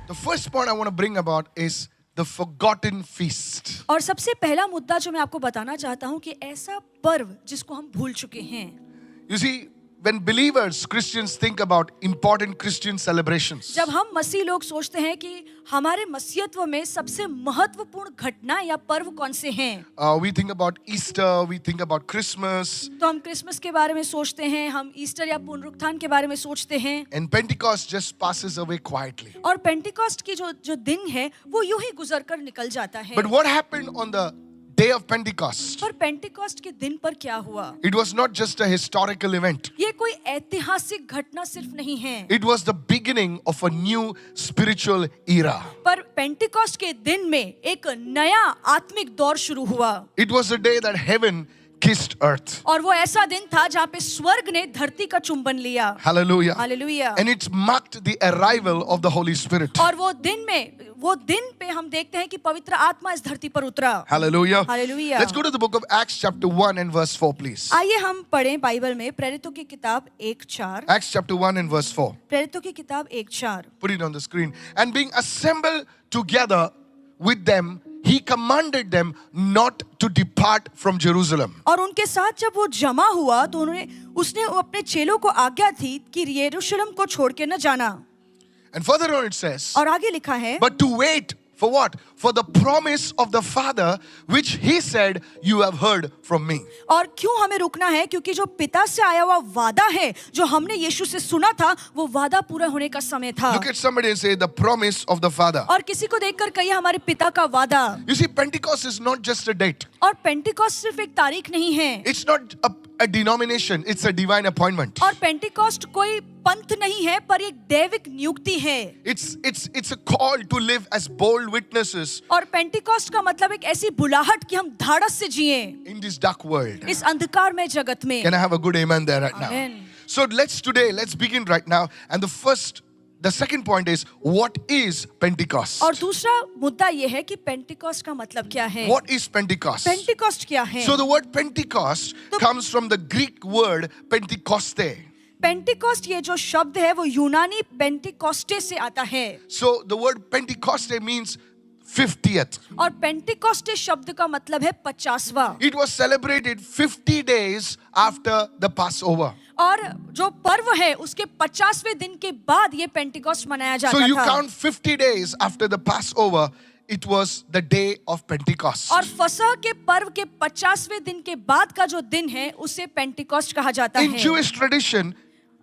The first point I want to bring about is the forgotten feast. और सबसे पहला मुद्दा जो मैं आपको बताना चाहता हूँ कि ऐसा पर्व जिसको हम भूल चुके हैं. You see, when believers, Christians think about important Christian celebrations, जब हम मसीह लोग सोचते हैं कि हमारे मसीहत्व में सबसे महत्वपूर्ण घटना या पर्व कौन से हैं, we think about Easter, we think about Christmas, तो हम क्रिसमस के बारे में सोचते हैं, हम ईस्टर या पुनरुत्थान के बारे में सोचते हैं. and Pentecost just passes away quietly. और पेंटिकॉस्ट की जो दिन है वो यूं ही गुजर कर निकल जाता है. But what happened on the day of Pentecost? पर पेंटिकॉस्ट के दिन पर क्या हुआ? It was not just a historical event. ये कोई ऐतिहासिक घटना सिर्फ नहीं है, It was the beginning of a new spiritual era. पर पेंटिकॉस्ट के दिन में एक नया आत्मिक दौर शुरू हुआ. It was the day that heaven kissed earth. और वो ऐसा दिन था जहाँ पे स्वर्ग ने धरती का चुंबन लिया. Hallelujah. Hallelujah. And it marked the arrival of the Holy Spirit. और वो दिन पे हम देखते हैं कि पवित्र आत्मा इस धरती पर उतरा. Hallelujah. Hallelujah. Let's go to the book of Acts chapter 1 and verse 4 please. आइए हम पढ़ें बाइबल में प्रेरितों की किताब 1:4. Acts chapter 1 and verse 4. प्रेरितों की किताब 1:4. Put it on the screen. And being assembled together with them, he commanded them not to depart from Jerusalem. और उनके साथ जब वो जमा हुआ तो उसने अपने चेलों को आज्ञा थी कि यरूशलेम को छोड़ के न जाना. And further on it says, और आगे लिखा है, but to wait for what? For the promise of the Father, which he said, you have heard from me. और क्यों हमें रुकना है? क्योंकि जो पिता से आया हुआ वादा है जो हमने यीशु से सुना था वो वादा पूरा होने का समय था. Look at somebody and say, the promise of the Father. और किसी को देखकर कहिए हमारे पिता का वादा. You see, Pentecost is not just a date. और पेंटिकॉस्ट सिर्फ एक तारीख नहीं है. It's not a denomination. It's a divine appointment. और पेंटिकॉस्ट कोई पंथ नहीं है पर एक दैविक नियुक्ति है. It's a call to live as bold witnesses और पेंटिकॉस्ट का मतलब एक ऐसी बुलाहट कि हम धाड़स से जिएं in this dark world. इस अंधकारमय जगत में. Can I have a good amen there right now? Amen. So let's begin right now. And the second point is, what is Pentecost? और दूसरा मुद्दा ये है कि पेंटिकॉस्ट का मतलब क्या है. What is Pentecost? पेंटिकॉस्ट क्या है? So the word Pentecost comes from the Greek word Pentecoste. Pentecost ये जो शब्द है वो यूनानी पेंटिकॉस्टे से आता है. So the word Pentecoste means 50th. और पेंटिकॉस्टे शब्द का मतलब है 50वां. It was celebrated 50 days after the Passover. और जो पर्व है उसके 50वें दिन के बाद ये पेंटिकॉस्ट मनाया जाता था. So you count 50 days after the Passover, it was the day of Pentecost. और फसह के पर्व के 50वें दिन के बाद का जो दिन है उसे पेंटिकॉस्ट कहा जाता In है. Jewish tradition,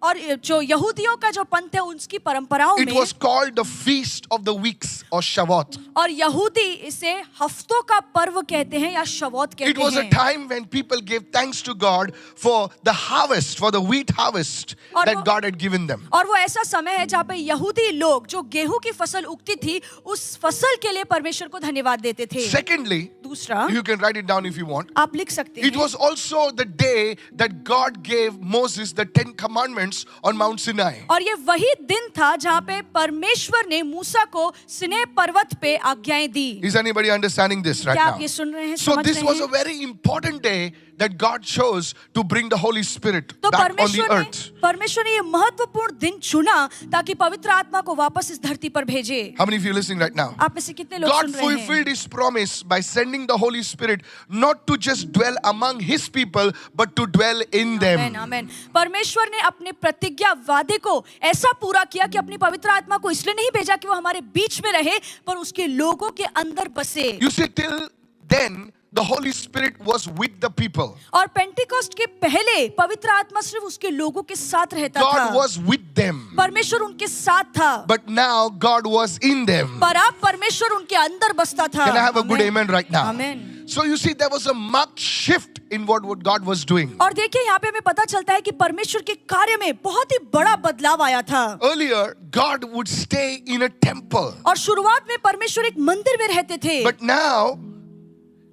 और जो यहूदियों का जो पंथ है उसकी परंपराओं it में was called the Feast of the Weeks or Shavuot. और यहूदी इसे हफ्तों का पर्व कहते हैं या शवौत It कहते was a हैं. time when people gave thanks to God for the harvest, for the wheat harvest और that वो- God had given them. और वो ऐसा समय है जहाँ पे यहूदी लोग जो गेहूं की फसल उगती थी उस फसल के लिए परमेश्वर को धन्यवाद देते थे. Secondly, दूसरा you can write it down if you want. आप लिख सकते It हैं. was also the day that God gave Moses the 10 commandments on Mount Sinai. और ये वही दिन था जहाँ पे परमेश्वर ने मूसा को सिनै पर्वत पे आज्ञाएं दी. Is anybody understanding this right क्या now? आप ये सुन रहे हैं? So समझ this रहे was a हैं? very important day that God chose to bring the Holy Spirit तो back on the earth. परमेश्वर ने ये महत्वपूर्ण दिन चुना ताकि पवित्र आत्मा को वापस इस धरती पर भेजे. How many of you are listening right now? आप में से कितने लोग God सुन रहे हैं? fulfilled His promise by sending the Holy Spirit not to just dwell among His people but to dwell in amen, them. आमेन. परमेश्वर ने अपने प्रतिज्ञा वादे को ऐसा पूरा किया कि अपनी पवित्र आत्मा को इसलिए नहीं भेजा कि वो हमारे बीच में रहे पर उसके लोगों के अंदर बसे. You see, till then the Holy Spirit was with the people. और पेंटिकॉस्ट के पहले पवित्र आत्मा सिर्फ उसके लोगों के साथ रहता God था. was with them. परमेश्वर उनके साथ था. But now God was in them. पर अब परमेश्वर उनके अंदर बसता था. Can I have a good amen. amen right now? Amen. So you see, there was a marked shift in what God was doing. और देखिए यहाँ पे हमें पता चलता है कि परमेश्वर के कार्य में बहुत ही बड़ा बदलाव आया था. Earlier, God would stay in a temple. और शुरुआत में परमेश्वर एक मंदिर में रहते थे. But now,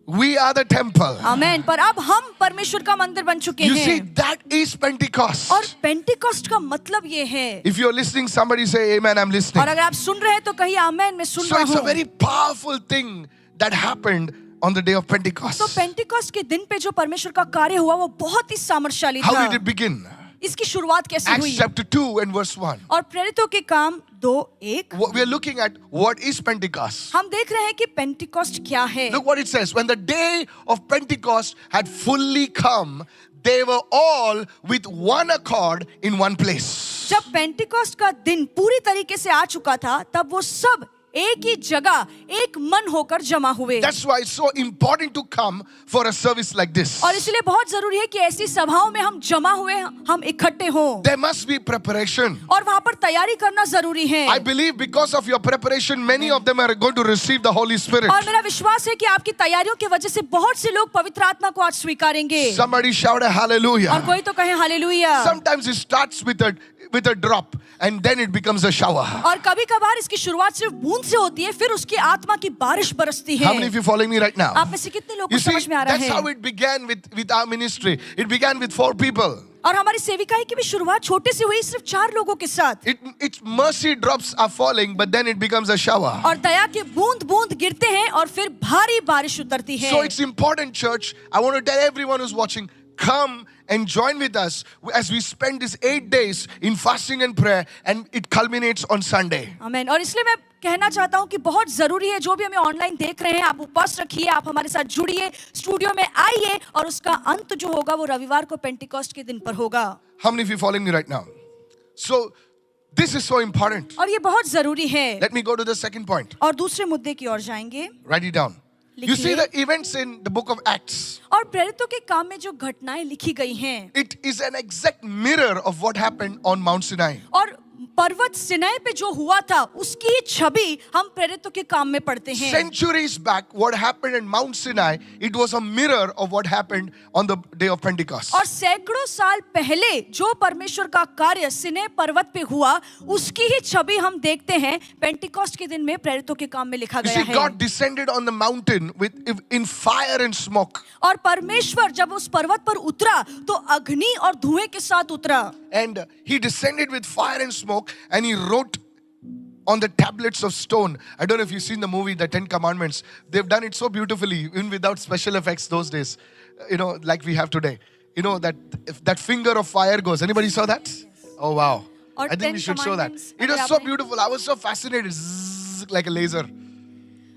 we are the temple. आमेन. पर अब हम परमेश्वर का मंदिर बन चुके You see, हैं. that is Pentecost. और पेंटिकॉस्ट का मतलब ये है. If you're listening, somebody say, Amen, I'm listening. और अगर आप सुन रहे हैं तो कहिए आमेन, मैं सुन So रहा it's a हूँ. very powerful thing that happened on the day of Pentecost. तो पेंटिकॉस्ट के दिन पे जो परमेश्वर का कार्य हुआ वो बहुत ही सामर्थशाली How था. did it begin? इसकी शुरुआत कैसे Acts हुई? chapter 2 and verse 1. और प्रेरितों के काम 2:1 We are looking at what is Pentecost. हम देख रहे हैं कि पेंटिकॉस्ट क्या है. Look what it says. When the day of Pentecost had fully come, they were all with one accord in one place. जब पेंटिकॉस्ट का दिन पूरी तरीके से आ चुका था, तब वो सब एक ही जगह एक मन होकर जमा हुए. That's why it's so important to come for a service like this. और इसलिए बहुत जरूरी है कि ऐसी सभाओं में हम जमा हुए, हम इकट्ठे हों. There must be preparation. और वहां पर तैयारी करना जरूरी है. I believe because of your preparation, many of them are going to receive the Holy Spirit. और मेरा विश्वास है कि आपकी तैयारियों की वजह से बहुत से लोग पवित्र आत्मा को आज स्वीकारेंगे. Somebody shout a और hallelujah. कोई तो कहे hallelujah. Sometimes it starts with a drop and then it becomes a shower. और कभी कभार इसकी शुरुआत सिर्फ बूंद से होती है, फिर उसकी आत्मा की बारिश बरसती है. How many of you following me right now? आप में से कितने लोगों You को see, समझ में आ रहा that's है? how it began with our ministry. It began with 4 people. और हमारी सेविकाई की भी शुरुआत छोटे से हुई, सिर्फ 4 लोगों के साथ. Its mercy drops are falling, but then it becomes a shower. और दया के बूंद बूंद गिरते हैं और फिर भारी बारिश उतरती है. So it's important, church. I want to tell everyone who's watching, come and join with us as we spend these 8 days in fasting and prayer, and it culminates on Sunday. आमीन. और इसलिए मैं कहना चाहता हूं कि बहुत जरूरी है, जो भी हमें ऑनलाइन देख रहे हैं, आप उपवास रखिए, आप हमारे साथ जुड़िए, स्टूडियो में आइए, और उसका अंत जो होगा वो रविवार को पेंटिकॉस्ट के दिन पर होगा. How many of you following me right now? So this is so important. और ये बहुत जरूरी है. Let me go to the second point. और दूसरे मुद्दे की ओर जाएंगे. Write it down. You see लिखिए. the events in the book of Acts. और प्रेरितों के काम में जो घटनाएं लिखी गई हैं, It is an exact mirror of what happened on Mount Sinai. और पर्वत सिनाई पे जो हुआ था उसकी ही छवि हम प्रेरितों के काम में पढ़ते हैं. Centuries back, what happened in Mount Sinai, it was a mirror of what happened on the day of Pentecost. और सैकड़ों साल पहले जो परमेश्वर का कार्य सिनै पर्वत पे हुआ, उसकी ही छवि हम देखते हैं पेंटिकॉस्ट के दिन में प्रेरितों के काम में लिखा You गया see, है. God descended on the mountain in fire and smoke. और परमेश्वर जब उस पर्वत पर उतरा तो अग्नि और धुएं के साथ उतरा. And he descended with fire and smoke, and he wrote on the tablets of stone. I don't know if you've seen the movie, The 10 Commandments. They've done it so beautifully, even without special effects those days, like we have today. If that finger of fire goes. Anybody saw that? Oh, wow. Or I think 10 we should show that. Commandments, It was so beautiful. I was so fascinated. Zzz, like a laser.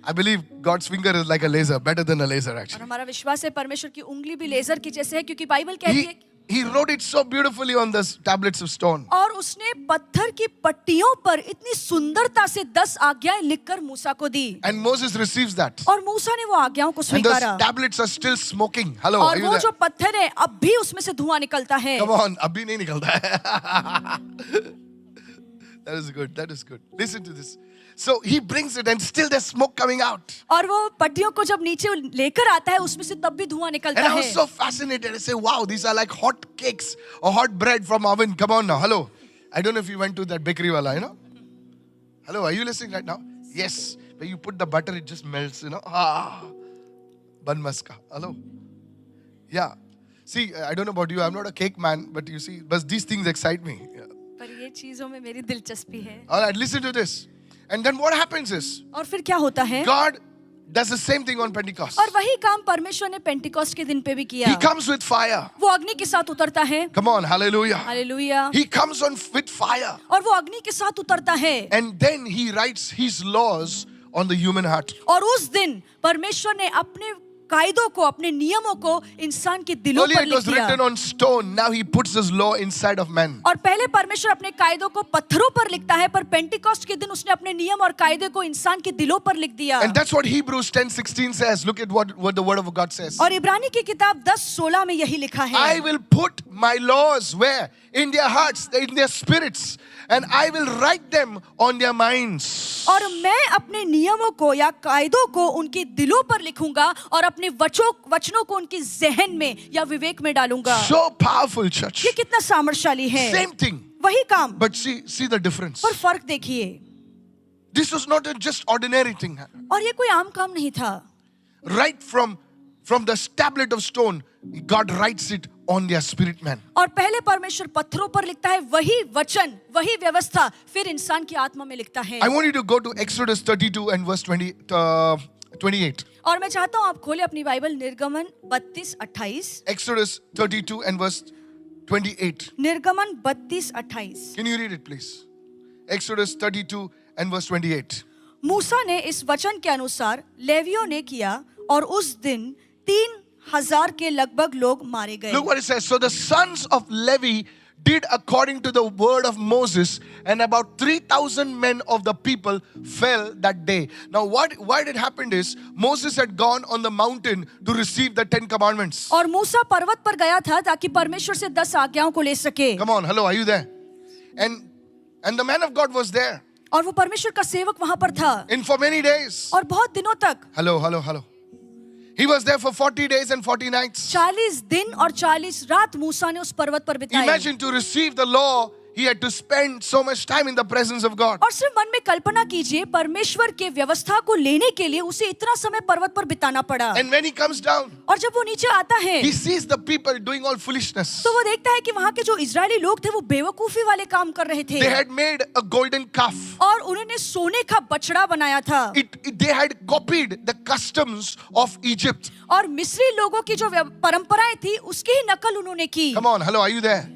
I believe God's finger is like a laser, better than a laser और actually. हमारा विश्वास है परमेश्वर की उंगली भी laser की जैसे है, क्योंकि बाइबल कहती है. He wrote it so beautifully on the tablets of stone. और उसने पत्थर की पट्टियों पर इतनी सुंदरता से 10 आज्ञाएं लिखकर मूसा को दी. And Moses receives that. और मूसा ने वो आज्ञाओं को And those स्वीकारा. tablets are still smoking. Hello, are और you वो there? जो पत्थर है अब भी उसमें से धुआं निकलता है. Come on, abhi nahi nikalta hai. That is good. That is good. Listen to this. So he brings it, and still there's smoke coming out. और वो पट्टियों को जब नीचे लेकर आता है, उसमें से तब भी धुआं निकलता And I है. was so fascinated. I say, wow, these are like hot cakes or hot bread from oven. Come on now. Hello. I don't know if you went to that bakery wala, Hello, are you listening right now? Yes. When you put the butter, it just melts, Ban maska. Hello. Yeah. See, I don't know about you. I'm not a cake man, but you see, but these things excite me. Yeah. पर ये चीजों में मेरी दिलचस्पी है. All right, listen to this. And then what happens is, और फिर क्या होता है? God does the same thing on Pentecost. और वही काम परमेश्वर ने पेंटिकॉस्ट के दिन पे भी किया. He comes with fire. वो अग्नि के साथ उतरता है. Come on, hallelujah. Hallelujah. He comes on with fire. और वो अग्नि के साथ उतरता है. And then he writes his laws on the human heart. और उस दिन परमेश्वर ने अपने कायदों को, अपने नियमों को इंसान के दिलों Earlier पर it लिख was दिया. written on stone. Now he puts his law inside of men. और पहले परमेश्वर अपने कायदों को पत्थरों पर लिखता है, पर पेंटिकॉस्ट के दिन उसने अपने नियम और कायदे को इंसान के दिलों पर लिख दिया. And that's what Hebrews 10:16 says. Look at what the word of God says. और इब्रानी की किताब 10:16 में यही लिखा है. I will put my laws where? In their hearts, in their spirits. And I will write them on their minds. और मैं अपने नियमों को या कायदों को उनके दिलों पर लिखूंगा और अपने वचनों को उनके जहन में या विवेक में डालूंगा. So powerful, church. ये कितना सामर्थ्यशाली है. Same thing. वही काम, But see the difference. पर फर्क देखिए. This was not a just ordinary thing. और ये कोई आम काम नहीं था. Right from the tablet of stone, God writes it on their spirit man. और पहले परमेश्वर पत्थरों पर लिखता है वही वचन, वही व्यवस्था, फिर इंसान की आत्मा में लिखता है. I want you to go to Exodus 32 and verse 28. और मैं चाहता हूं आप खोले अपनी बाइबल निर्गमन 32:28. Exodus 32 and verse 28. निर्गमन 32:28। Can you read it, please? Exodus 32 and verse 28. मूसा ने इस वचन के अनुसार लेवियों ने किया और उस दिन 3,000 के लगभग लोग मारे गए। Look what it says. So the sons of Levi did according to the word of Moses, and about 3,000 men of the people fell that day. Now why it happened is Moses had gone on the mountain to receive the 10 commandments. और मूसा पर्वत पर गया था ताकि परमेश्वर से 10 आज्ञाओं को ले सके। Come on, hello, are you there? And the man of God was there. और वो परमेश्वर का सेवक वहां पर था। And for many days. और बहुत दिनों तक। Hello. He was there for 40 days and 40 nights. 40 दिन और 40 रात मूसा ने उस पर्वत पर बिताए। Imagine to receive the law, he had to spend so much time in the presence of God. और सिर्फ मन में कल्पना कीजिए परमेश्वर के व्यवस्था को लेने के लिए उसे इतना समय पर्वत पर बिताना पड़ा। And when he comes down, और जब वो नीचे आता है, he sees the people doing all foolishness. तो वो देखता है कि वहाँ के जो इजरायली लोग थे वो बेवकूफी वाले काम कर रहे थे। They had made a golden calf. और उन्होंने सोने का बछड़ा बनाया था। They had copied the customs of Egypt. और मिस्री लोगों की जो परंपराएं थी उसकी ही नकल उन्होंने की। Come on, hello, are you there?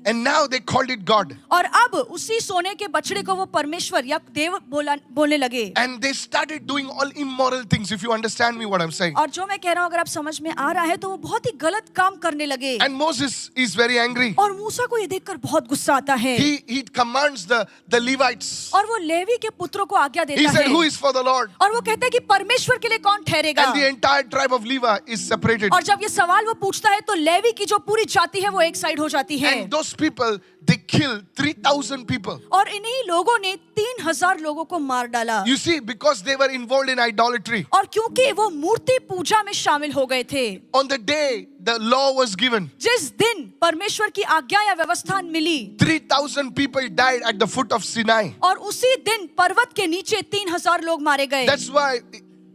And now they called it God. और अब उसी सोने के बछड़े को वो परमेश्वर या देव बोलने लगे। And they started doing all immoral things, if you understand me what I'm saying. और जो मैं कह रहा हूँ अगर आप समझ में आ रहा है तो वो बहुत ही गलत काम करने लगे। And Moses is very angry. और मूसा को ये देखकर बहुत गुस्सा आता है। He commands the Levites. और वो लेवी के पुत्रों को आज्ञा देता He है। said, who is for the Lord? और वो कहता है कि परमेश्वर के लिए कौन ठहरेगा? And the entire tribe of Levi is separated. और जब ये सवाल वो पूछता है तो लेवी की जो पूरी जाति है वो एक साइड हो जाती है। And those people, they killed 3,000 people. और इन्हीं लोगों ने 3,000 लोगों को मार डाला। You see, because they were involved in idolatry. और क्योंकि वो मूर्ति पूजा में शामिल हो गए थे। On the day the law was given, जिस दिन परमेश्वर की आज्ञा या व्यवस्था मिली, 3,000 people died at the foot of Sinai. और उसी दिन पर्वत के नीचे 3,000 लोग मारे गए। That's why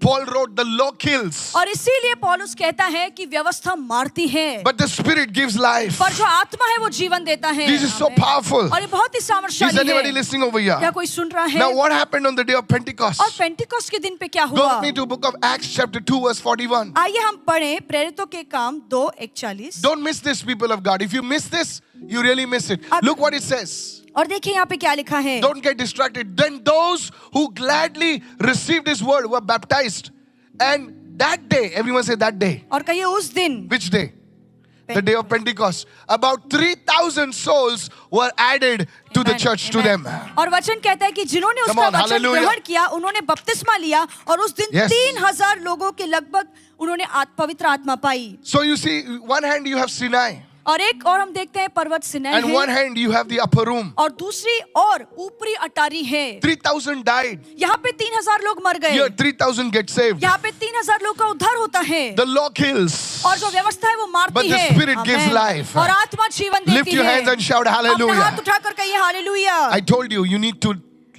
Paul wrote, the law kills, और इसीलिए पौलुस कहता है कि व्यवस्था मारती है, but the Spirit gives life. पर जो आत्मा है वो जीवन देता है। This is so powerful. और ये बहुत ही Is सामर्थ्यशाली anybody है। listening over here? क्या कोई सुन रहा है? Now what happened on the day of Pentecost? और पेंटिकॉस्ट के दिन पे क्या Go हुआ? with me to book of Acts chapter 2 verse 41. आइए हम पढ़ें प्रेरितों के काम 2:41। Don't miss this, people of God. If you miss this, you really miss it. अब- Look what it says. और देखिए यहाँ पे क्या लिखा है। Don't get distracted. Then those who gladly received his word were baptized. And that day, everyone say that day. और कहिए उस दिन। Which day? The day of Pentecost. About 3,000 souls were added to the Amen, church to amen. them. और वचन कहता है कि जिन्होंने Come उसका on, वचन hallelujah. ग्रहण किया उन्होंने बपतिस्मा लिया और उस दिन Yes. 3,000 लोगों के लगभग उन्होंने पवित्र आत्मा पाई। So you see, one hand you have Sinai, और एक और हम देखते हैं पर्वत सिनाई and one है hand you have the upper room. और दूसरी और ऊपरी अटारी है। 3,000 died. यहाँ पे 3,000 लोग मर गए। Here 3,000 get saved. यहाँ पे 3,000 लोग का उद्धार होता है। The law kills. और जो व्यवस्था है वो But मारती the है। Spirit gives Amen. life. और आत्मा जीवन Lift देती your है। hands and shout अपना hallelujah. हाथ उठाकर कहिए hallelujah. I told you, you need to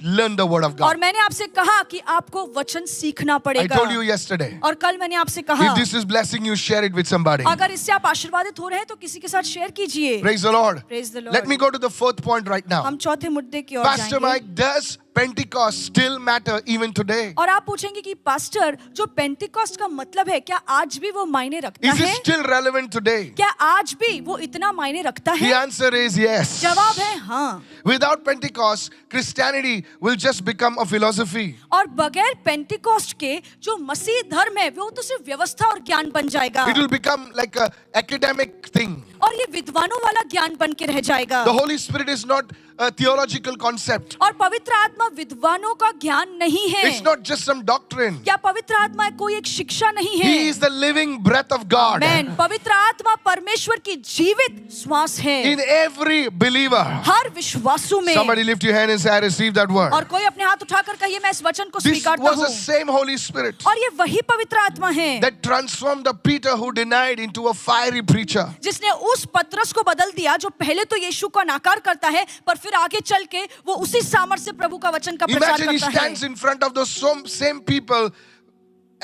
learn the word of और God. मैंने आपसे कहा कि आपको वचन सीखना I पड़ेगा। told you yesterday. और कल मैंने आपसे कहा If this is blessing you, share it with somebody. अगर इससे आप आशीर्वादित हो रहे हैं तो किसी के साथ शेयर कीजिए। Praise the Lord. Praise the Lord. Let me go to the fourth point right now. हम चौथे मुद्दे की ओर Pastor जाएंगे। Mike, does Pentecost still matter even today? और आप पूछेंगे कि पास्टर जो पेंटिकॉस्ट का मतलब है क्या आज भी वो मायने रखता Is it है? still relevant today? क्या आज भी वो इतना मायने रखता The है? answer is yes. जवाब है हाँ। Without Pentecost, Christianity will just become a philosophy. और बगैर पेंटिकॉस्ट के जो मसीह धर्म है वो तो सिर्फ व्यवस्था और ज्ञान बन जाएगा It will become like a academic thing. और ये विद्वानों वाला ज्ञान बन के रह जाएगा। The Holy Spirit is not a theological concept. और पवित्र आत्मा विद्वानों का ज्ञान नहीं है। It's not just some doctrine. क्या पवित्र आत्मा कोई एक शिक्षा नहीं है? He is the living breath of God आमेन। पवित्र आत्मा परमेश्वर की जीवित श्वास है in every believer. हर विश्वासु में। Somebody lift your hand and say, I receive that word. और कोई अपने हाथ उठाकर कहिए मैं इस वचन को This स्वीकारता was हूँ। the same Holy Spirit और ये वही पवित्र आत्मा है that transformed the Peter who denied into a fiery preacher. जिसने उस पतरस को बदल दिया जो पहले तो यीशु का नाकार करता है पर फिर आगे चल के वो उसी सामर्थ से प्रभु का वचन का प्रचार Imagine he करता stands है। in front of those same people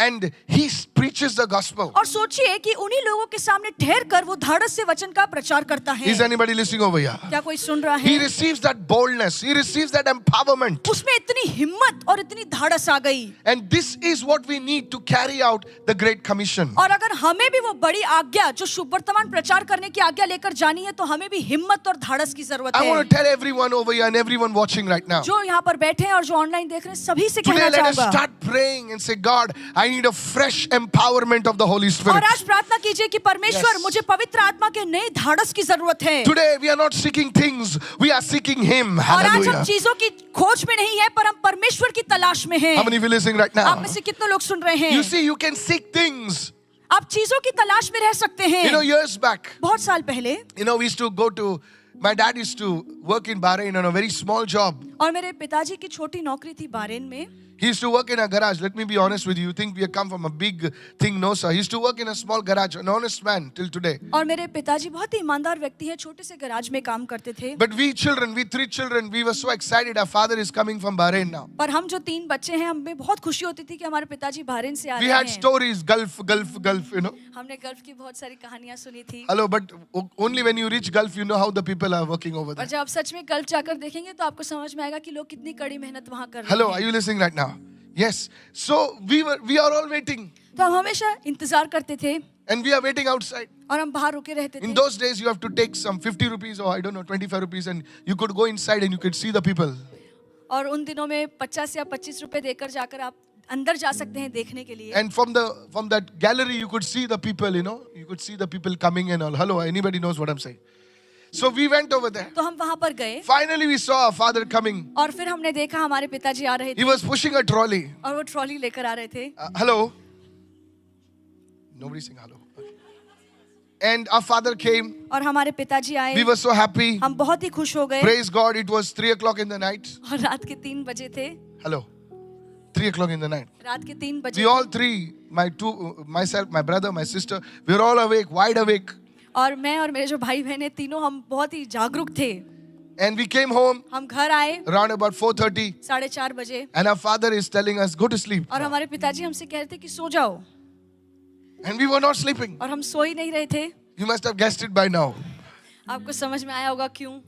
and he preaches the gospel. और सोचिए कि उन्हीं लोगों के सामने ठहर कर वो धाड़स से वचन का प्रचार करता है. Is anybody listening over here? क्या कोई सुन रहा He है? receives that boldness. He receives that empowerment. उसमें इतनी हिम्मत और इतनी धाड़स आ गई. And this is what we need to carry out the Great Commission. और अगर हमें भी वो बड़ी आज्ञा जो शुभ वर्तमान प्रचार करने की आज्ञा लेकर जानी है तो हमें भी हिम्मत और धाड़स की जरूरत I है. want to tell everyone over here and everyone watching right now. जो यहाँ पर बैठे हैं और जो ऑनलाइन देख रहे हैं सभी से Today कहना let us चाहूंगा. start praying and say, God, I need a fresh empowerment of the Holy Spirit. और आज प्रार्थना कीजिए कि परमेश्वर Yes. मुझे पवित्र आत्मा के नए धाड़स की जरूरत है. Today we are not seeking things, we are seeking Him. और आज हम Hallelujah. चीजों की खोज में नहीं है पर हम परमेश्वर की तलाश में हैं. How many of you listening right आप now? में से कितने लोग सुन रहे You हैं? see, you can seek things. आप चीजों की तलाश में रह सकते हैं. Years back, बहुत साल पहले we used to go to, my dad used to work in Bahrain on a very small job. और मेरे पिताजी की छोटी नौकरी थी बारेन में. He used to work in a garage. Let me be honest with you. You think we have come from a big thing? No, sir. He used to work in a small garage. An honest man till today. और मेरे पिताजी बहुत ही ईमानदार व्यक्ति हैं, छोटे से garage में काम करते थे. But we children, we 3 children, we were so excited. Our father is coming from Bahrain now. पर हम जो 3 बच्चे हैं हमें बहुत खुशी होती थी कि हमारे पिताजी बहरीन से आ We रहे had हैं. stories, Gulf. हमने गल्फ की बहुत सारी कहानियां सुनी थी. Hello, but only when you reach Gulf, you know how the people are working over और there. जब आप सच में गल्फ जाकर देखेंगे तो आपको समझ में आएगा कि लोग कितनी कड़ी मेहनत वहाँ कर रहे Hello, हैं. are you listening right now? Yes. So we are all waiting. तो हम हमेशा इंतजार करते थे And we are waiting outside. और हम बाहर रुके रहते In थे. those days, you have to take some 50 rupees or I don't know, 25 rupees and you could go inside and you could see the people. और उन दिनों में 50 या 25 रुपए देकर जाकर आप अंदर जा सकते हैं देखने के लिए. And from that gallery, you could see the people, you could see the people coming and all. Hello, anybody knows what I'm saying? So we went over there. तो हम वहाँ पर गए Finally, we saw our father coming. और फिर हमने देखा हमारे पिताजी आ रहे He थे was pushing a trolley. और वो ट्रॉली लेकर आ रहे थे. Hello. Nobody saying hello. Okay. And our father came. और हमारे पिताजी आए. We were so happy. हम बहुत ही खुश हो गए. Praise God, it was 3 o'clock in the night. और रात के 3 बजे थे. Hello. 3 o'clock in the night. रात के 3 बजे. We all three, myself, my brother, my sister, we were all awake, wide awake. और मैं और मेरे जो भाई बहन हैं तीनों हम बहुत ही जागरूक थे. And we came home हम घर आए around about 4:30. 4:30 बजे. And our father is telling us, go to sleep. और हमारे पिताजी हमसे कह रहे थे कि सो जाओ. And we were not sleeping. और हम सो ही नहीं रहे थे. You must have guessed it by now. आपको समझ में आया होगा क्यों.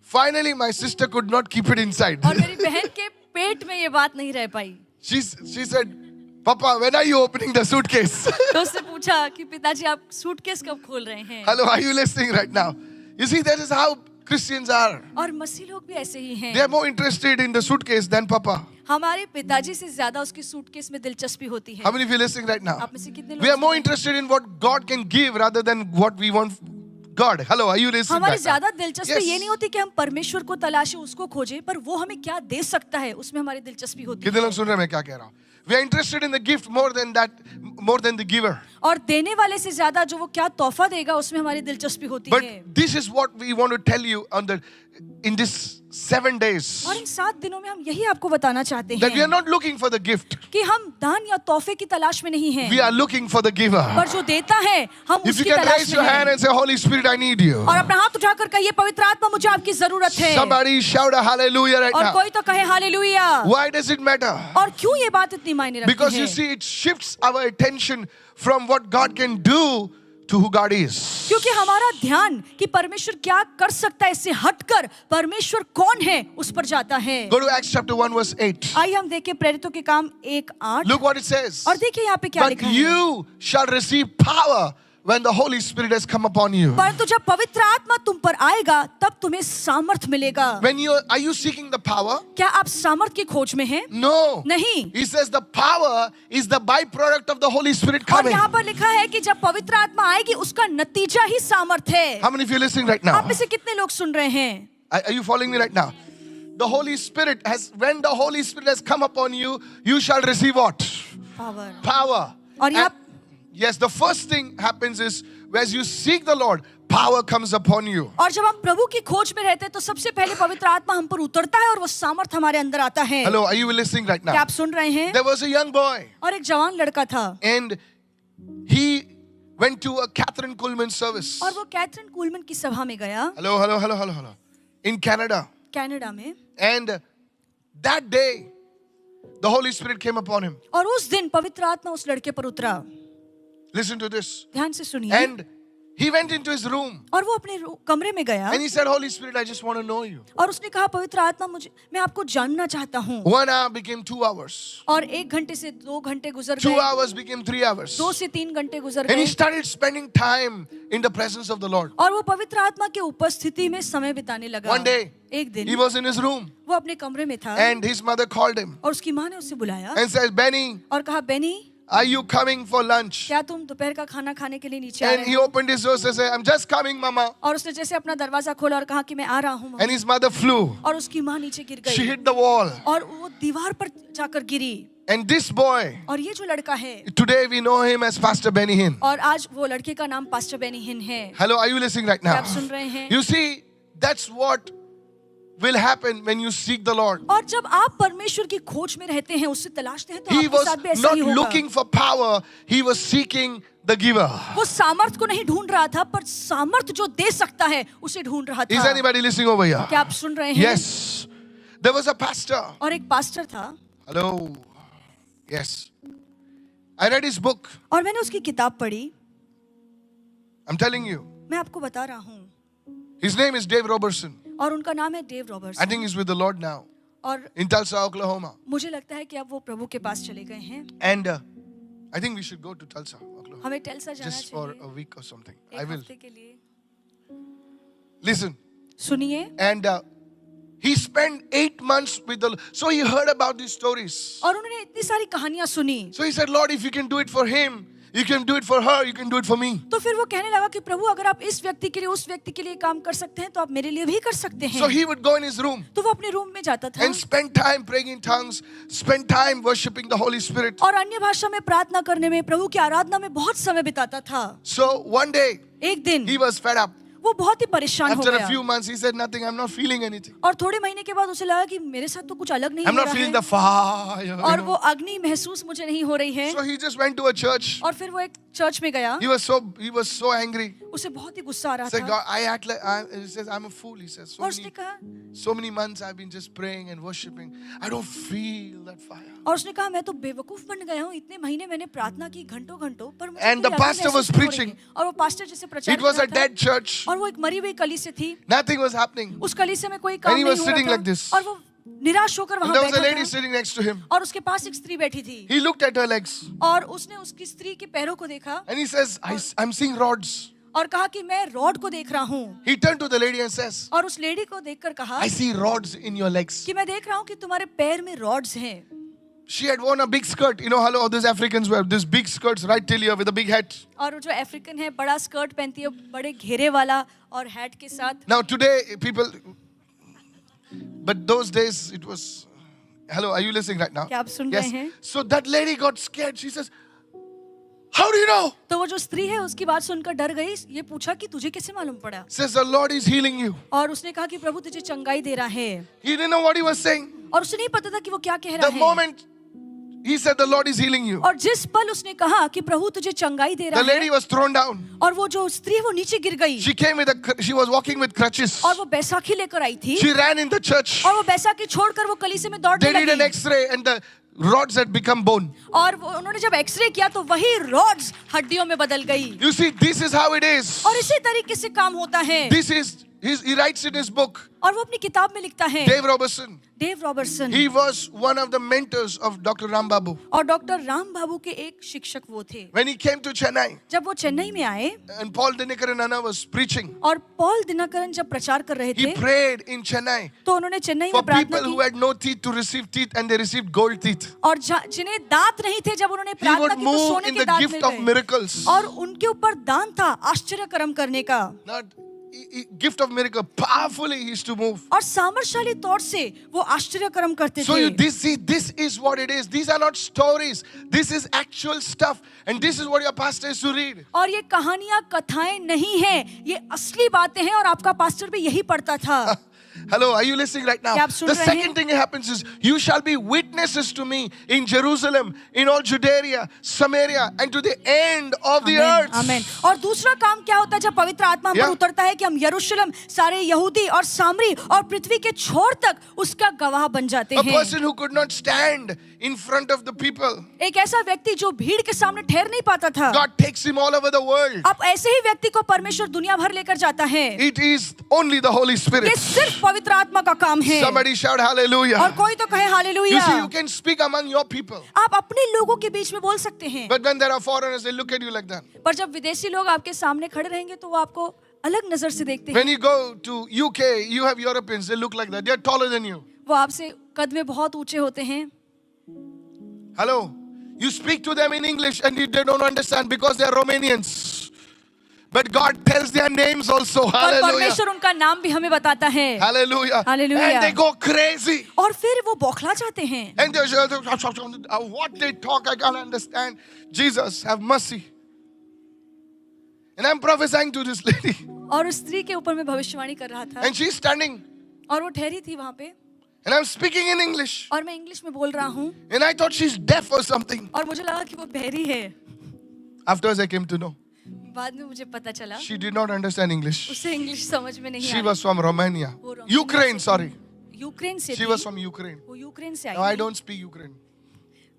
Finally, my sister could not keep it inside. और मेरी बहन के पेट में ये बात नहीं रह पाई. She said, Papa, when are you opening the suitcase? तो उसने पूछा कि पिताजी आप सूटकेस कब खोल रहे हैं. Hello, are you listening right now? You see, that is how Christians are. और मसीह लोग भी ऐसे ही हैं. They are more interested in the suitcase than Papa. हमारे पिताजी से ज्यादा उसकी सूटकेस में दिलचस्पी होती How है. many of you listening right now? आप में से कितने We are लोग more सुन रहे हैं? interested in what God can give rather than what we want God. Hello, are you listening हमारी right now? ज्यादा दिलचस्पी ये नहीं होती कि हम परमेश्वर को तलाशें उसको खोजें पर वो हमें क्या दे सकता है उसमें हमारी दिलचस्पी होती कितने लोग है. सुन रहे हैं मैं क्या कह रहा हूँ? We are interested in the gift more than the giver. और देने वाले से ज्यादा जो वो क्या तोहफा देगा उसमें हमारी दिलचस्पी होती But है. this is what we want to tell you in this 7 days. और इन 7 दिनों में हम यही आपको बताना चाहते That we are हैं not looking for the gift. कि हम दान या तोहफे की तलाश में नहीं हैं We are looking for the giver. पर जो देता है हम If you उसकी can तलाश raise में your hand हैं. and say, Holy Spirit, I need you. और अपना हाथ उठाकर कहिए पवित्र आत्मा मुझे आपकी जरूरत है. Somebody shout a hallelujah right और now. कोई तो कहे hallelujah. Why does it matter? और क्यों ये बात इतनी मायने Because रखती you है? see, it shifts our attention from what God can do to who God is. क्योंकि हमारा ध्यान कि परमेश्वर क्या कर सकता है इससे हटकर परमेश्वर कौन है उस पर जाता है. Go to Acts chapter 1 verse 8. आइए हम देखें प्रेरितों के काम 1:8. Look what it says. और देखिए यहाँ पे क्या But लिखा है. you shall receive power when the Holy Spirit has come upon you. परंतु जब पवित्र आत्मा तुम पर आएगा तब तुम्हें सामर्थ मिलेगा. Are you seeking the power? क्या आप सामर्थ की खोज में हैं? No. नहीं. He says the power is the byproduct of the Holy Spirit और coming. यहाँ पर लिखा है कि जब पवित्र आत्मा आएगी उसका नतीजा ही सामर्थ है. How many of you are listening right now? आप में से कितने लोग सुन रहे हैं? Are you following me right now? The Holy Spirit when the Holy Spirit has come upon you, you shall receive what? Power. Power. और यहाँ Yes, the first thing happens is as you seek the Lord, power comes upon you. और जब हम प्रभु की खोज में रहते हैं तो सबसे पहले पवित्र आत्मा हम पर उतरता है और वो सामर्थ हमारे अंदर आता है. Hello, are you listening right क्या now? आप सुन रहे हैं? There was a young boy और एक जवान लड़का था and he went to a Catherine Kuhlman service. और वो कैथरीन कूलमैन की सभा में गया Hello. In Canada. कनाडा में. And that day, the Holy Spirit came upon him. और उस दिन पवित्र आत्मा उस लड़के पर उतरा। Listen to this. ध्यान से सुनिए। And he went into his room. और वो अपने कमरे में गया And he said, Holy Spirit, I just want to know you. और उसने कहा पवित्र आत्मा मैं आपको जानना चाहता हूँ। 1 hour became 2 hours. और 1 घंटे से 2 घंटे गुजर 2 गए। hours became 3 hours. 2 से 3 घंटे गुजर And he गए। started spending time in the presence of the Lord. और वो पवित्र आत्मा के उपस्थिति में समय बिताने लगा। One day, एक दिन he was in his room वो अपने कमरे में था and his mother called him और उसकी माँ ने उससे बुलाया and said, Benny, और कहा Beni are you coming for lunch? क्या तुम दोपहर का खाना खाने के लिए नीचे आ And रहे he हो? opened his doors and said, I'm just coming, Mama. और उसने जैसे अपना दरवाजा खोला और कहा कि मैं आ रहा हूँ And his mother flew. और उसकी माँ नीचे गिर She गई hit the wall. और वो दीवार पर जाकर गिरी। And this boy, और ये जो लड़का है today we know him as Pastor Benny Hinn. और आज वो लड़के का नाम पास्टर बेनी हिन है। Hello, are you listening right क्या now? आप सुन रहे हैं? You see, that's what will happen when you seek the Lord. और जब आप परमेश्वर की खोज में रहते हैं, उससे तलाशते हैं, तो He आपके was साथ भी ऐसा not ही होगा। looking for power, he was seeking the giver. वो सामर्थ को नहीं ढूंढ रहा था, पर सामर्थ जो दे सकता है उसे ढूंढ रहा Is था। anybody listening over here? क्या आप सुन रहे हैं? Yes. There was a pastor. और एक पास्टर था। Hello. Yes. I read his book. और मैंने उसकी किताब पढ़ी। I'm telling you. मैं आपको बता रहा हूँ। His name is Dave Robertson. और उनका नाम है Dave I Roberts. think he's with the Lord now और in Tulsa, Oklahoma. मुझे लगता है कि अब वो प्रभु के पास चले गए हैं। And I think we should go to Tulsa, Oklahoma. हमें टेल्सा जाना Just for a चाहिए week or something. I एक will. हफ्ते के लिए। Listen. सुनिए। And he spent 8 months with the Lord. So he heard about these stories. और उन्होंने इतनी सारी कहानियां सुनी। So he said, Lord, if you can do it for him, you can do it for her, you can do it for me. तो फिर वो कहने लगा कि प्रभु अगर आप इस व्यक्ति के लिए उस व्यक्ति के लिए काम कर सकते हैं तो आप मेरे लिए भी कर सकते So हैं। he would go in his room तो वो अपने रूम में जाता था and spend time praying in tongues, spend time worshiping the Holy Spirit. और अन्य भाषा में प्रार्थना करने में, प्रभु की आराधना में बहुत समय बिताता था। So one day एक दिन he was fed up. वो बहुत ही परेशान हो After a गया few months, he said, nothing, I'm not feeling anything. और थोड़े महीने के बाद उसे लगा कि मेरे साथ तो कुछ अलग नहीं I'm हो not रहा feeling है the fire. you और know. वो अग्नि महसूस मुझे नहीं हो रही है। So he just went to a church. और फिर वो एक चर्च में गया। He was so angry. उसे बहुत ही गुस्सा आ रहा He said, था God, he says, I'm a fool. He says, और उसने कहा so many months I've been just praying and worshiping. I don't feel that fire. और उसने कहा मैं तो बेवकूफ बन गया हूँ, इतने महीने मैंने प्रार्थना की घंटों घंटों पर मुझे And कोई the अग्नि pastor was महसूस नहीं हो रही preaching. है। और वो पास्टर जैसे प्रचार It was कर a रहा था dead church. और वो एक मरी हुई कलीसिया थी। Nothing was happening. उस कलीसिया में कोई काम And he नहीं was हो sitting रहा like था this. और वो निराश होकर And वहां there was a बैठा lady था sitting next to him. और उसके पास एक स्त्री बैठी थी He looked at her legs और उसने उसकी स्त्री के पैरों को देखा and he says, I'm seeing rods. और कहा कि मैं रॉड को देख रहा हूँ। He turned to the lady and says, और उस लेडी को देखकर कहा I see rods in your legs. कि मैं देख रहा हूँ कि तुम्हारे पैर में रॉड्स हैं। She had worn a big skirt. You know how all these Africans wear these big skirts right till here with a big hat. और वो जो अफ्रीकन है बड़ा स्कर्ट पहनती है, बड़े घेरे वाला और हैट के साथ। Now today people, but those days it was, hello, are you listening right now? क्या आप सुन रहे हैं? So that lady got scared. She says, how do you know? तो वो जो स्त्री है उसकी बात सुनकर डर गई। ये पूछा कि तुझे कैसे मालूम पड़ा? Says the Lord is healing you. और उसने कहा कि प्रभु तुझे चंगाई दे रहा है। He didn't know what he was saying. और उसे नहीं पता था कि वो क्या कह रहा The है। moment he said the Lord is healing you, और जिस पल उसने कहा कि प्रभु तुझे चंगाई दे the रहा है lady was thrown down. और वो जो स्त्री है वो नीचे गिर गई She was walking with crutches. और वो बैसाखी लेकर आई थी She ran in the church. और वो बैसाखी छोड़कर वो कलीसिया में दौड़ने They did an लगी X-ray and the rods had become bone. और उन्होंने जब एक्सरे किया तो वही रॉड्स हड्डियों में बदल गई। You see, this is how it is. और इसी तरीके से काम होता है। This is, he writes in his book, और वो अपनी किताब में लिखता है। Dave Robertson. Dave Robertson He was one of the mentors of Dr. Ram Babu. और डॉक्टर राम बाबू के एक शिक्षक वो थे। When he came to Chennai जब वो चेन्नई में आए and Paul Dinakaran was preaching, और पॉल दिनकरन जब प्रचार कर रहे he थे prayed in Chennai तो उन्होंने चेन्नई for में प्रार्थना people who की had no teeth to receive teeth and they received gold teeth. और जिन्हें दांत नहीं थे जब उन्होंने He प्रार्थना would की तो move सोने in के the दांत gift मिल of गए miracles. और उनके ऊपर दान था आश्चर्य कर्म करने का। Not gift of miracle, powerfully he used to move. और सामर्थशाली तौर से वो आश्चर्य कर्म करते So थे। this is what it is. These are not stories. This is actual stuff. And this is what your pastor is to read. और ये कहानियां कथाएं नहीं हैं, ये असली बातें हैं और आपका पास्टर भी यही पढ़ता था। Hello, are you listening right now? क्या आप सुन The रहे second हैं? thing that happens is, you shall be witnesses to me in Jerusalem, in all Judea, Samaria, and to the end of the earth. आमेन। और दूसरा काम क्या होता है जब पवित्र आत्मा हम पर Yeah. उतरता है कि हम यरूशलेम, सारे यहूदी और सामरी और पृथ्वी के छोर तक उसका गवाह बन जाते A हैं। person who could not stand in front of the people, एक ऐसा व्यक्ति जो भीड़ के सामने ठहर नहीं पाता था, God takes him all over the world. अब ऐसे ही व्यक्ति को परमेश्वर दुनिया भर लेकर जाता है। It is only the Holy Spirit. ये सिर्फ पवित्र आत्मा का काम है। Somebody shout hallelujah. और कोई तो कहे You hallelujah. see, you can speak among your people, आप अपने लोगों के बीच में बोल सकते हैं, but when there are foreigners, they look at you like that. पर जब विदेशी लोग आपके सामने खड़े रहेंगे तो वो आपको अलग नजर से देखते हैं। When you go to UK, you have Europeans, they look like that. They are taller than you. वो आपसे कद में बहुत ऊंचे होते हैं। Hello. You speak to them in English and they don't understand because they are Romanians. But God tells their names also. और Hallelujah. परमेश्वर उनका नाम भी हमें बताता है। Hallelujah. Hallelujah. And they go crazy. और फिर वो बौखला जाते हैं। And they what they talk, I can't understand. Jesus, have mercy. And I'm prophesying to this lady. और उस स्त्री के ऊपर मैं भविष्यवाणी कर रहा था And she's standing. और वो ठहरी थी वहां पे And I'm speaking in English. और मैं इंग्लिश में बोल रहा हूँ And I thought she's deaf or something. और मुझे लगा कि वो बहरी है। Afterwards, I came to know. बाद में मुझे पता चला She did not understand English. उसे इंग्लिश समझ में नहीं She I. was from Romania. वो रोमानिया Ukraine, से- sorry. यूक्रेन से She थी। was from Ukraine. वो यूक्रेन से आई No, I थी। don't speak Ukraine.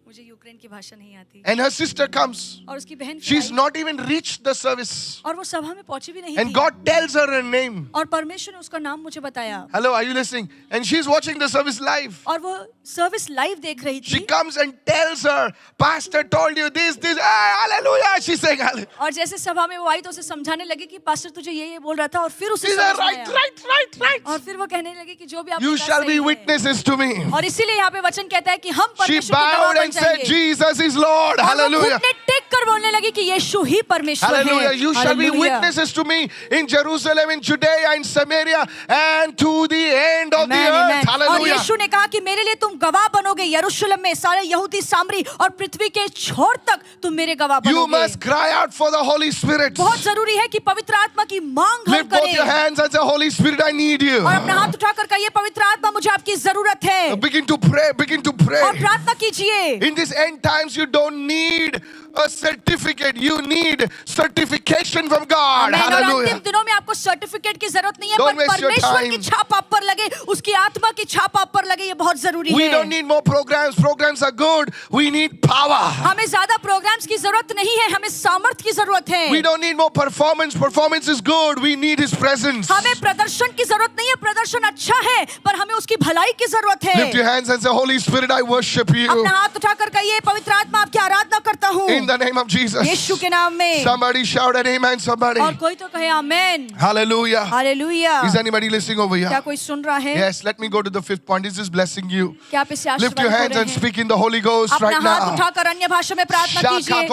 मुझे यूक्रेन की भाषा नहीं आती। And her sister comes. और उसकी बहन फिर She's I not even reached the service. और वो सभा में पहुंची भी नहीं And थी। God tells her her name. और परमेश्वर ने उसका नाम मुझे बताया Hello, are you listening? And she's watching the service live. और वो सर्विस लाइव देख रही She थी। comes and tells her, Pastor told you this, hey, hallelujah. She's saying, hallelujah. और जैसे सभा में वो आई तो उसे समझाने लगी कि पास्टर तुझे ये बोल रहा था और फिर उसे She's समझ like, में right, आया। right. और फिर वो कहने लगी कि जो भी आप You shall be witnesses to me. और इसीलिए यहाँ पे वचन कहता है कि हम She परमेश्वर के गवाह bowed बन and said, जाएंगे। Jesus is Lord. और वो Hallelujah. घुटने टेक कर बोलने लगी कि यीशु ही परमेश्वर Hallelujah. है। You shall be Hallelujah. witnesses to me in Jerusalem, in Judea, in Samaria, and to the end of the Amen, earth. amen. और Hallelujah. यीशु ने कहा कि मेरे लिए तुम गवाह बनोगे यरूशलेम में, सारे यहूदी सामरी और पृथ्वी के छोर तक तुम मेरे गवाह You बनोगे। must cry out for the Holy Spirit. बहुत जरूरी है कि पवित्र आत्मा की मांग हम Lift both your करें hands and say, Holy Spirit, I need you. और अपना हाथ उठाकर कहिए पवित्र आत्मा मुझे आपकी जरूरत है Begin to pray, begin to pray. और प्रार्थना कीजिए। In this end times, you don't need a certificate. You need certification from God. आमीन। और अंतिम Hallelujah. दिनों में आपको सर्टिफिकेट की जरूरत नहीं है, Don't पर waste your परमेश्वर time. की छाप आप पर लगे, उसकी आत्मा की छाप आप पर लगे, ये बहुत जरूरी We है। don't need more programs. Programs are good. We need power. हमें ज्यादा प्रोग्राम्स की जरूरत नहीं है, हमें सामर्थ की जरूरत है। We don't need more performance. Performance is good. We need His presence. हमें प्रदर्शन की जरूरत नहीं है, प्रदर्शन अच्छा है, पर हमें उसकी भलाई की जरूरत है। Lift your hands and say, Holy Spirit, I worship you. अपना हाथ उठाकर कहिए पवित्र आत्मा आपकी आराधना करता हूँ In the name of Jesus. यीशु के नाम में। Somebody shout an amen, somebody. और कोई तो कहे आमेन। Hallelujah. Hallelujah. Is anybody listening over क्या here? कोई सुन रहा है? Yes, let me go to the fifth point. Is this blessing you? क्या आप इससे Lift your आशीर्वाद हो hands रहे and हैं? speak in the Holy Ghost अपना right हाथ now. उठाकर अन्य भाषा में प्रार्थना कीजिए।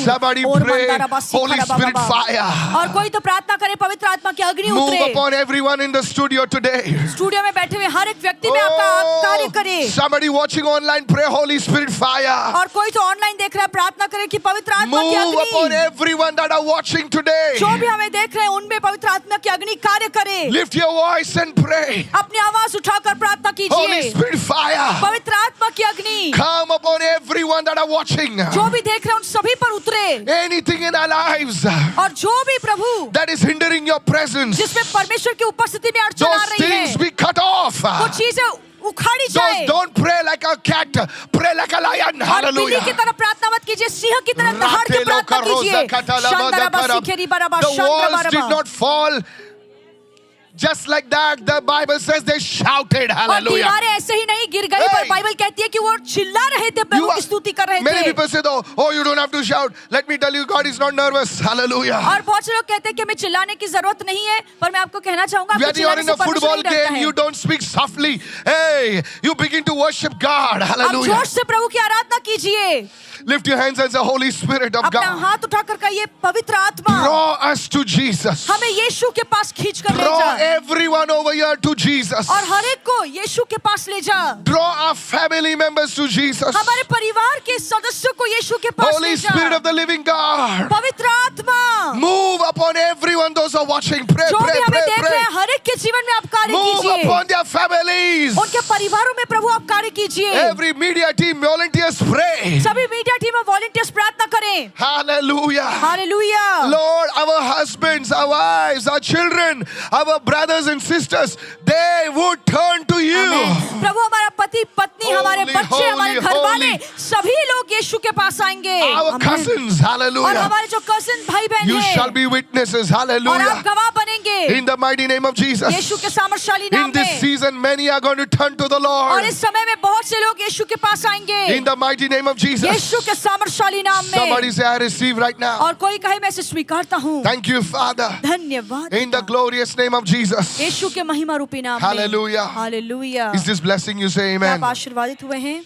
Somebody pray, Holy Spirit fire. और कोई तो प्रार्थना करे पवित्र आत्मा की अग्नि Move उतरे। upon everyone in the studio today. Studio में बैठे हुए हर एक व्यक्ति में आपका कार्य करे। Somebody watching online, pray Holy Spirit fire. और कोई तो ऑनलाइन देख रहा है, प्रार्थना करे कि पवित्र आत्मा की Move upon अग्नि everyone that are watching today. जो भी हमें देख रहे हैं उनमें पवित्र आत्मा की अग्नि कार्य करे। Lift your voice and pray. अपनी आवाज उठाकर प्रार्थना Holy कीजिए। Spirit fire. पवित्र आत्मा की अग्नि Come upon everyone that are watching. जो भी देख रहे हैं उन सभी पर उतरे Anything in our lives और जो भी प्रभु that is hindering your presence, जिसमें परमेश्वर की उपस्थिति में अड़चन आ those रही है things be cut off. वो चीजें उखाड़ी Those जाए। don't pray like a cat, pray like a lion. और बिल्ली Hallelujah. की तरह प्रार्थना मत कीजिए, सिंह की तरह दहाड़ के प्रार्थना कीजिए। The walls did not fall. Just like that, the Bible says they shouted. और Hallelujah. दीवारें ऐसे ही नहीं गिर गई, पर Hey. बाइबल कहती है कि वो चिल्ला रहे थे, प्रभु की स्तुति कर रहे Many थे। people say, oh, you don't have to shout. Let me tell you, God is not nervous. Hallelujah. और बहुत से लोग कहते हैं कि हमें चिल्लाने की जरूरत नहीं है, पर मैं आपको कहना चाहूंगा आपको When you are चिल्लाने in से a परमेश्वर football नहीं डरता game, है। you don't speak softly. Hey, you begin to worship God. आप Hallelujah. जोश से प्रभु की आराधना कीजिए। Lift your hands and say, Holy Spirit of अपना God, हाथ उठाकर कहिए पवित्र आत्मा draw us to Jesus. हमें यीशु के पास खींच कर ले Draw जा everyone over here to Jesus. और हर एक को यीशु के पास ले जा। Draw our family members to Jesus. हमारे परिवार के सदस्यों को यीशु के पास Holy ले जा। Spirit of the living God, पवित्र आत्मा move upon everyone, those who are watching. Pray, जो pray, भी हमें pray, देख रहे pray. हैं हर एक के जीवन में आप कार्य Move कीजिए, upon their families. उनके परिवारों में प्रभु आप कार्य कीजिए। Every media team, volunteers pray. सभी मीडिया टीम और वॉलंटियर्स प्रार्थना करें। Hallelujah. Hallelujah. Lord, our husbands, our wives, our children, our brothers and sisters, they would turn to you. आमीन। प्रभु हमारा पति पत्नी, हमारे Holy, बच्चे, हमारे holy, घर वाले, holy. सभी लोग यीशु के पास आएंगे। Our आमीन। cousins, और hallelujah. हमारे जो कजिन भाई बहन You हैं, shall be witnesses, और आप hallelujah. गवाह बनेंगे In the mighty name of Jesus. यीशु के सामर्थशाली नाम In this में। season, many are going to turn to the और Lord. इस समय में बहुत से लोग यीशु के पास आएंगे In the mighty name of Jesus. यीशु के सामर्थशाली नाम Somebody में। say, I receive right now. और कोई कहे मैं इसे स्वीकारता हूँ। Thank you, Father. धन्यवाद In the glorious name of Jesus. यीशु के महिमा रूपी नाम में। Hallelujah. Hallelujah. Is this blessing you say क्या amen? आप आशीर्वादित हुए हैं?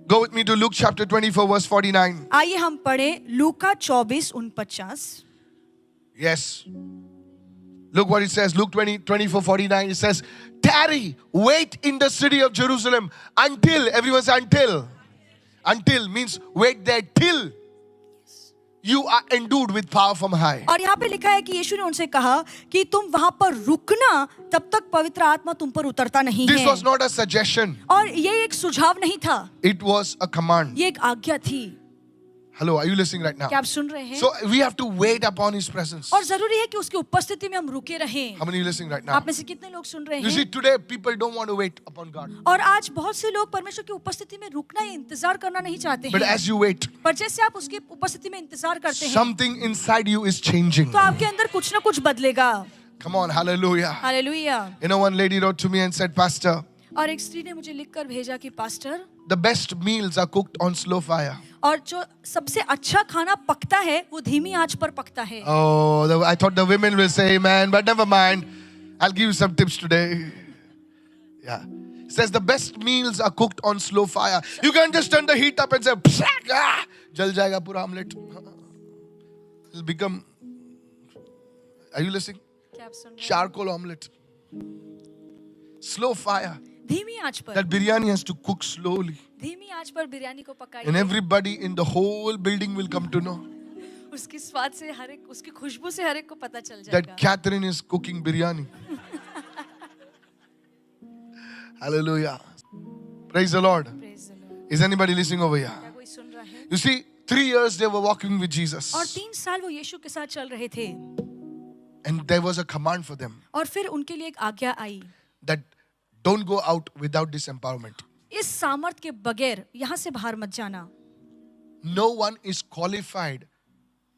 Go with me to Luke chapter 24 verse 49. आइए हम पढ़े लूका 24:49। Yes. Look what it says. Luke 24:49. It says, tarry, wait in the city of Jerusalem until, everyone say until. Until means wait there till you are endued with power from high. और यहाँ पे लिखा है कि यीशु ने उनसे कहा कि तुम वहां पर रुकना तब तक पवित्र आत्मा तुम पर उतरता नहीं This है। was not a suggestion. और ये एक सुझाव नहीं था, It was a command. ये एक आज्ञा थी। Hello, are you listening right now? क्या आप सुन रहे हैं? So we have to wait upon His presence. और जरूरी है कि उसकी उपस्थिति में हम रुके रहें। How many are you listening right now? आप में से कितने लोग सुन रहे You see, हैं? today people don't want to wait upon God. और आज बहुत से लोग परमेश्वर की उपस्थिति में रुकना या इंतजार करना नहीं चाहते But हैं। as you wait, पर जैसे आप उसकी उपस्थिति में इंतजार करते हैं, something inside you is changing. तो आपके अंदर कुछ ना कुछ बदलेगा। Come on, hallelujah. Hallelujah. You know, one lady wrote to me and said, Pastor, और एक स्त्री ने मुझे लिखकर भेजा कि pastor, the best meals are cooked on slow fire. और जो सबसे अच्छा खाना पकता है वो धीमी आंच पर पकता है। Oh, I thought the women will say amen, but never mind. I'll give you some tips today. Yeah. It says the best meals are cooked on slow fire. You can just turn the heat up and say, "Pshak, ah, jal jayega pura omelette." It'll become, are you listening? क्या आप सुन रहे हैं? Charcoal omelette. Slow fire. धीमी आंच पर, That biryani has to cook slowly. धीमी आंच पर बिरयानी को And पकाइए। everybody in the whole building will come to know उसकी स्वाद से हर एक, उसकी खुशबू से हर एक को पता चल that जाएगा। Catherine is cooking biryani. Hallelujah. Praise the Lord. Praise the Lord। Is anybody listening over here? क्या कोई सुन रहा है? You see, 3 years they were walking with Jesus. और 3 साल वो यीशु के साथ चल रहे थे And there was a command for them और फिर उनके लिए एक आज्ञा आई, that don't go out without this empowerment. इस सामर्थ के बगैर यहाँ से बाहर मत जाना। No one is qualified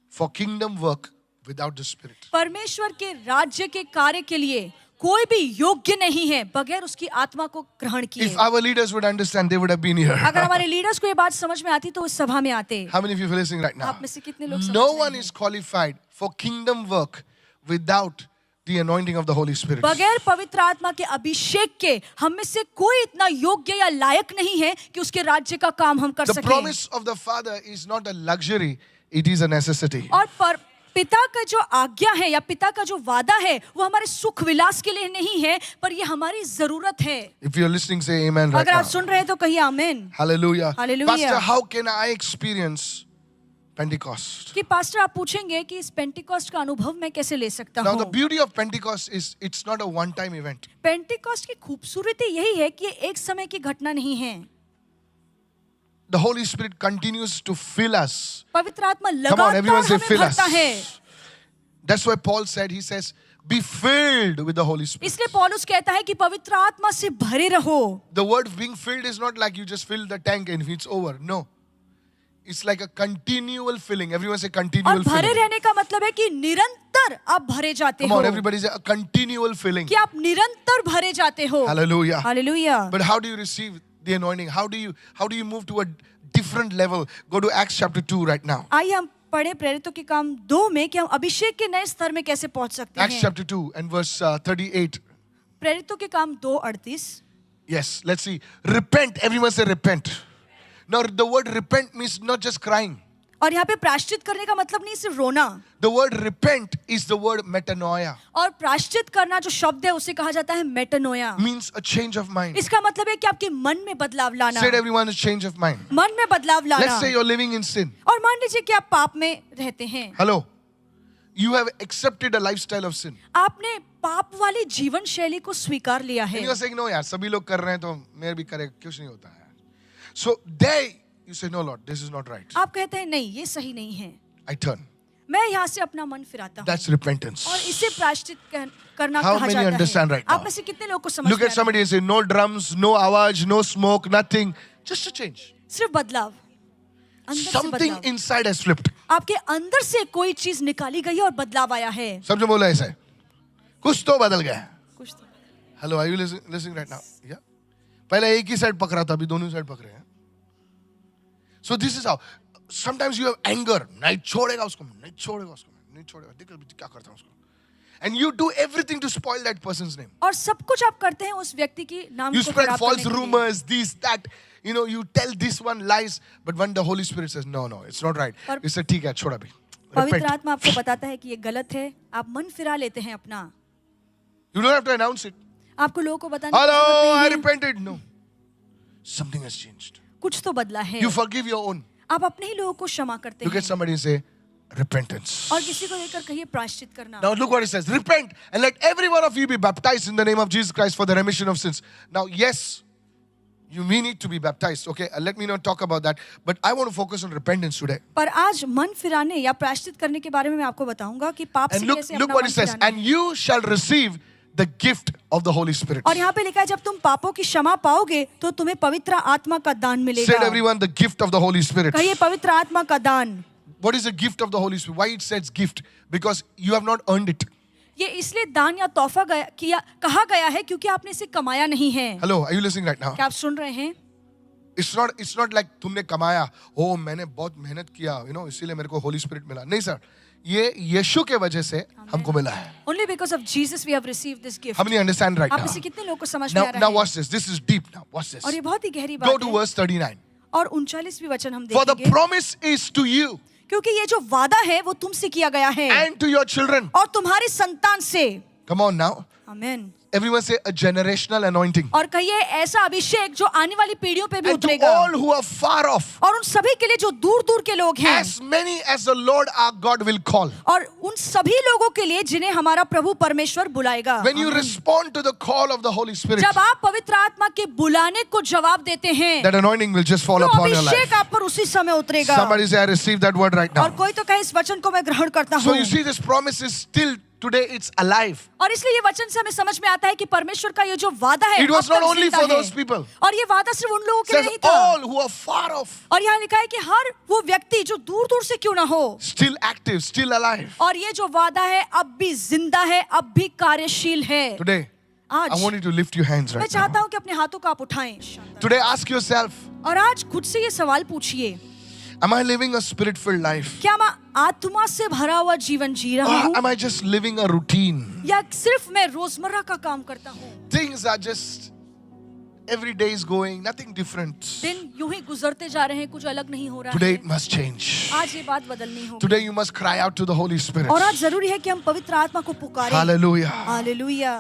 for kingdom work without the Spirit. परमेश्वर के राज्य के कार्य के लिए कोई भी योग्य नहीं है बगैर उसकी आत्मा को ग्रहण किए। If our leaders would understand, they would have been here. अगर हमारे लीडर्स को ये बात समझ में आती तो उस सभा में आते। How many of you are listening right now? आप में से कितने लोग समझ No रहे one हैं? is qualified for kingdom work without the anointing of the Holy Spirit. बगैर पवित्र आत्मा के अभिषेक के हम में से कोई इतना योग्य या लायक नहीं है कि उसके राज्य का काम हम कर The सकें। promise of the Father is not a luxury, it is a necessity. और पिता का जो आज्ञा है या पिता का जो वादा है वो हमारे सुख विलास के लिए नहीं है, पर ये हमारी जरूरत है। If you're listening, say amen right अगर आप now. सुन रहे हैं तो कहिए आमीन। Hallelujah. Hallelujah. Pastor, how can I experience Pentecost? कि पास्टर आप पूछेंगे कि इस पेंटिकॉस्ट का अनुभव मैं कैसे ले सकता Now, the हूँ? beauty of Pentecost is it's not a one-time event. Pentecost की खूबसूरती यही है कि ये एक समय की घटना नहीं है। The Holy Spirit continues to fill us. पवित्र आत्मा Come on, everyone लगातार say हमें fill us. भरता है। That's why Paul said, he says, be filled with the Holy Spirit. इसलिए पौलुस कहता है कि पवित्र आत्मा से भरे रहो। The word being filled is not like you just fill the tank and it's over. No. It's like a continual filling. Everyone say और continual भरे filling. रहने का मतलब है कि निरंतर आप भरे जाते Come हो। on, everybody say a continual filling. कि आप निरंतर भरे जाते हो। Hallelujah. Hallelujah. But how do you receive the anointing? How do you move to a different level? Go to Acts chapter 2 right now. आइए हम पढ़े प्रेरितों के काम 2 में कि हम अभिषेक के नए स्तर में कैसे पहुंच सकते Acts हैं। chapter 2 and verse 38. प्रेरितों के काम 2:38। Yes, let's see. Repent. Everyone say repent. Now the word repent means not just crying. और यहाँ पे प्रायश्चित करने का मतलब नहीं सिर्फ रोना। The word repent is the word metanoia. और प्रायश्चित करना जो शब्द है उसे कहा जाता है मेटानोया। Means a change of mind. इसका मतलब है कि आपके मन में बदलाव लाना। Said everyone a change of mind. मन में बदलाव Let's लाना। say you're living in sin. और मान लीजिए कि आप पाप में रहते हैं। Hello. You have accepted a lifestyle of sin. आपने पाप वाली जीवन शैली को स्वीकार लिया है। And you are saying, no, यार, सभी लोग कर रहे हैं तो मैं भी करे, कुछ नहीं होता है. So there you say, no, Lord, this is not right. आप कहते हैं नहीं, ये सही नहीं है, I turn. मैं यहाँ से अपना मन फिराता हूँ, That's repentance. और इसे प्रायश्चित करना How कहा many जाता understand है। right now? आप में से कितने लोग को समझ Look में at आ रहा है? somebody and say, no drums, no आवाज, no smoke, nothing. Just a change. सिर्फ बदलाव, अंदर से Something बदलाव। inside has flipped. आपके अंदर से कोई चीज निकाली गई है और बदलाव आया है। सब जो बोला ऐसा है, कुछ तो बदल गया है. कुछ तो Hello, are you listening right now? Yeah. पहले एक ही साइड पकड़ा था, अभी दोनों साइड पकड़े हैं. So this is how. Sometimes you have anger. नहीं छोड़ेगा उसको, नहीं छोड़ेगा उसको, नहीं छोड़ेगा. देखो क्या करता हूँ उसको. And you do everything to spoil that person's name. और सब कुछ आप करते हैं उस व्यक्ति की नाम You को spread खराब false करने के लिए। rumors, this, that. You know, you tell this one lies, but when the Holy Spirit says, no, it's not right. पर- You say, ठीक है, छोड़ अभी. पवित्र Repent. आत्मा आपको बताता है कि ये गलत है, आप मन फिरा लेते हैं अपना। You don't have to announce it. आपको लोगों को बताने की Hello, जरूरत I नहीं है। repented. No. Something has changed. कुछ तो बदला है। You forgive your own. आप अपने ही लोगों को क्षमा करते Look at हैं somebody and say, repentance. और किसी को लेकर कहिए प्रायश्चित करना। Now look what it says. Repent and let every one of you be baptized in the name of Jesus Christ for the remission of sins. Now, yes, we need to be baptized. Okay, let me not talk about that. But I want to focus on repentance today. पर आज मन फिराने या प्रायश्चित करने के बारे में मैं आपको बताऊंगा कि पाप से And look कैसे अपना what मन it says. फिराना And है। you shall receive the gift of the Holy Spirit. और यहाँ पे लिखा है जब तुम पापों की क्षमा पाओगे तो तुम्हें पवित्र आत्मा का दान Said मिलेगा। everyone, the gift of the Holy Spirit. कहिए पवित्र आत्मा का दान। What is the gift of the Holy Spirit? Why it says gift? Because you have not earned it. ये इसलिए दान या तोहफा कहा गया है क्योंकि आपने इसे कमाया नहीं है। Hello, are you listening right now? क्या आप सुन रहे हैं? It's not like तुमने कमाया, oh मैंने बहुत मेहनत किया, इसीलिए मेरे को Holy Spirit मिला. नहीं सर, ये यीशु के वजह से हमको मिला है. Only because of Jesus we have received this gift। How many understand right आप now? में से कितने लोग को समझ में आ Now रहा है? watch this. This is deep now. Watch this. और ये बहुत ही गहरी Go बात to है। verse 39. और 39वीं वचन हम For the देखेंगे promise is to you क्योंकि ये जो वादा है वो तुमसे किया गया है and to your children. और तुम्हारी संतान से। Come on now. आमीन। Everyone say a generational anointing. और कहिए ऐसा अभिषेक जो आने वाली पीढ़ियों पे भी And to उतरेगा। all who are far off, और उन सभी के लिए जो दूर दूर के लोग हैं as many as the Lord our God will call. और उन सभी लोगों के लिए जिन्हें हमारा प्रभु परमेश्वर बुलाएगा। When you respond to the call of the Holy Spirit, जब आप पवित्र आत्मा के बुलाने को जवाब देते हैं that anointing will just fall तो upon your अभिषेक life. आप पर उसी समय उतरेगा। Somebody say, I receive that word right और now. कोई तो कहे इस वचन को मैं ग्रहण करता So हूँ। you see, this promise is still today, it's alive. और इसलिए ये वचन से हमें समझ में आता है कि परमेश्वर का ये जो वादा है It was अब तक not only जिंदा for है। those people. और ये वादा सिर्फ उन लोगों It के लिए says नहीं था। all who are far off, और यहाँ लिखा है कि हर वो व्यक्ति जो दूर दूर से क्यों ना हो still active, still alive. और ये जो वादा है अब भी जिंदा है, अब भी कार्यशील है। Today, I आज want you to lift your hands मैं right चाहता now. हूँ कि अपने हाथों को आप उठाएं Today, ask yourself, और आज खुद से ये सवाल पूछिए, am I living a spirit-filled life? क्या मैं आत्मा से भरा हुआ जीवन जी रहा Or हूँ am I just living a routine? या सिर्फ मैं रोजमर्रा का काम करता हूँ? Things are just, every day is going, nothing different. दिन यूं ही गुजरते जा रहे हैं, कुछ अलग नहीं हो रहा Today, है। it must change. आज ये बात बदलनी होगी Today, you must cry out to the Holy Spirit. और आज जरूरी है कि हम पवित्र आत्मा को पुकारें। Hallelujah. हालेलुया।